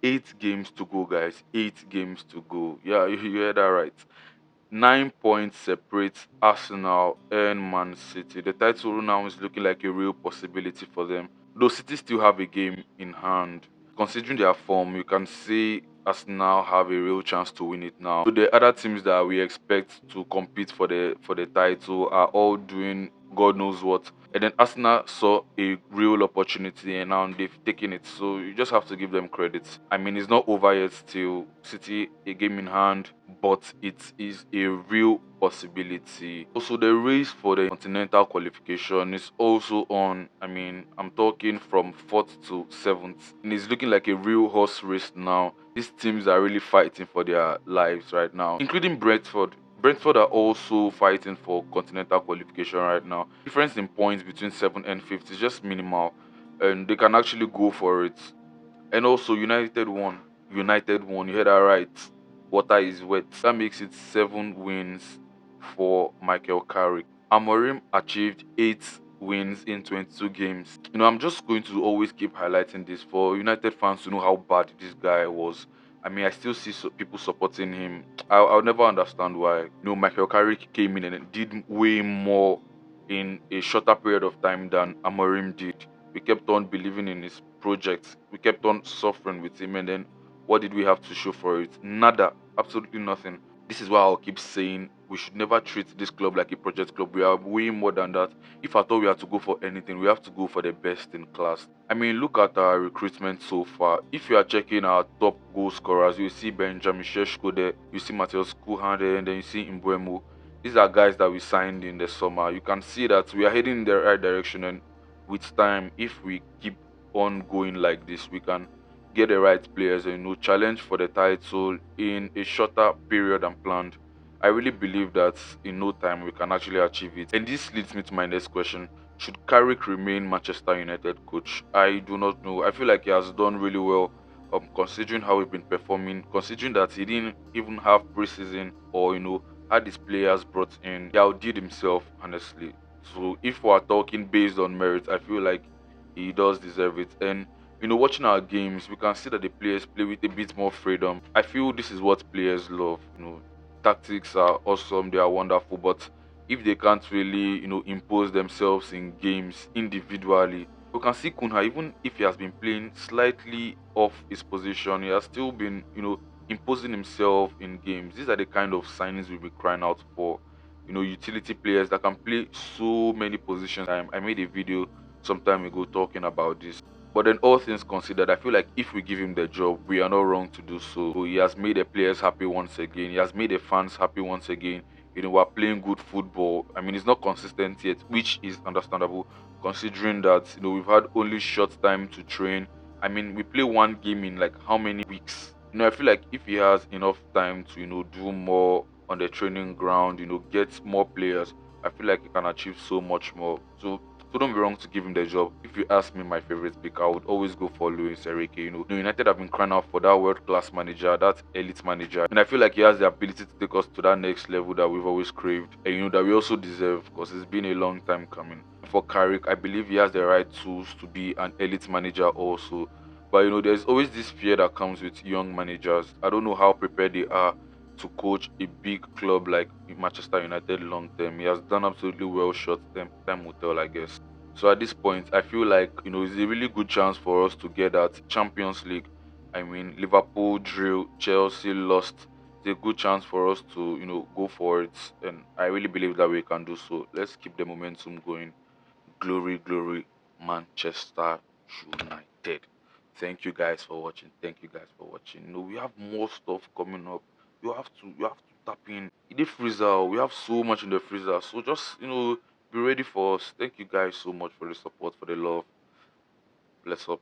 8 games to go, guys. 8 games to go. Yeah, you heard that right. 9 points separate Arsenal and Man City. The title now is looking like a real possibility for them. Though City still have a game in hand. Considering their form, you can see Arsenal have a real chance to win it now. So the other teams that we expect to compete for the title are all doing God knows what. And then Arsenal saw a real opportunity and now they've taken it. So you just have to give them credit. I mean, it's not over yet still. City a game in hand, but it is a real possibility. Also, the race for the continental qualification is also on. I mean, I'm talking from 4th to 7th. And it's looking like a real horse race now. These teams are really fighting for their lives right now, including Brentford. Brentford are also fighting for continental qualification right now. Difference in points between 7th and 5th is just minimal, and they can actually go for it. And also United won. United won. You heard that right. Water is wet. That makes it 7 wins for Michael Carrick. Amorim achieved 8 wins in 22 games. I'm just going to always keep highlighting this for United fans to know how bad this guy was. I mean, I still see people supporting him. I'll never understand why. Michael Carrick came in and did way more in a shorter period of time than Amorim did. We kept on believing in his project. We kept on suffering with him, and then what did we have to show for it? Nada, absolutely nothing. This is why I'll keep saying we should never treat this club like a project club. We are way more than that. If at all we have to go for anything, we have to go for the best in class. I mean, look at our recruitment so far. If you are checking our top goal scorers, you see Benjamin Sheshko there, you see Matheus Cunha there, and then you see Mbeumo. These are guys that we signed in the summer. You can see that we are heading in the right direction, and with time, if we keep on going like this, we can get the right players and challenge for the title in a shorter period than planned. I really believe that in no time we can actually achieve it. And this leads me to my next question. Should Carrick remain Manchester United coach? I do not know. I feel like he has done really well, considering how he's been performing, considering that he didn't even have preseason or had his players brought in. He outdid himself, honestly. So if we are talking based on merit, I feel like he does deserve it. And watching our games, we can see that the players play with a bit more freedom. I feel this is what players love. Tactics are awesome, they are wonderful, but if they can't really, impose themselves in games individually, you can see Kunha, even if he has been playing slightly off his position, he has still been, imposing himself in games. These are the kind of signings we'll be crying out for. Utility players that can play so many positions. I made a video some time ago talking about this. But then all things considered, I feel like if we give him the job, we are not wrong to do so. He has made the players happy once again. He has made the fans happy once again. We're playing good football. I mean, it's not consistent yet, which is understandable considering that, we've had only short time to train. I mean, we play one game in like how many weeks? I feel like if he has enough time to, do more on the training ground, get more players, I feel like he can achieve so much more. So don't be wrong to give him the job. If you ask me my favorite pick, I would always go for Luis Enrique. United have been crying out for that world-class manager, that elite manager, and I feel like he has the ability to take us to that next level that we've always craved, and that we also deserve because it's been a long time coming. For Carrick, I believe he has the right tools to be an elite manager also. But there's always this fear that comes with young managers. I don't know how prepared they are to coach a big club like Manchester United long term. He has done absolutely well short term. Time will tell, I guess. So at this point, I feel like it's a really good chance for us to get that Champions League. I mean, Liverpool drew, Chelsea lost. It's a good chance for us to go for it, and I really believe that we can do so. Let's keep the momentum going. Glory, glory, Manchester United. Thank you guys for watching. Thank you guys for watching. We have more stuff coming up. You have to tap in. In the freezer, we have so much in the freezer. So just be ready for us. Thank you guys so much for the support, for the love. Bless up.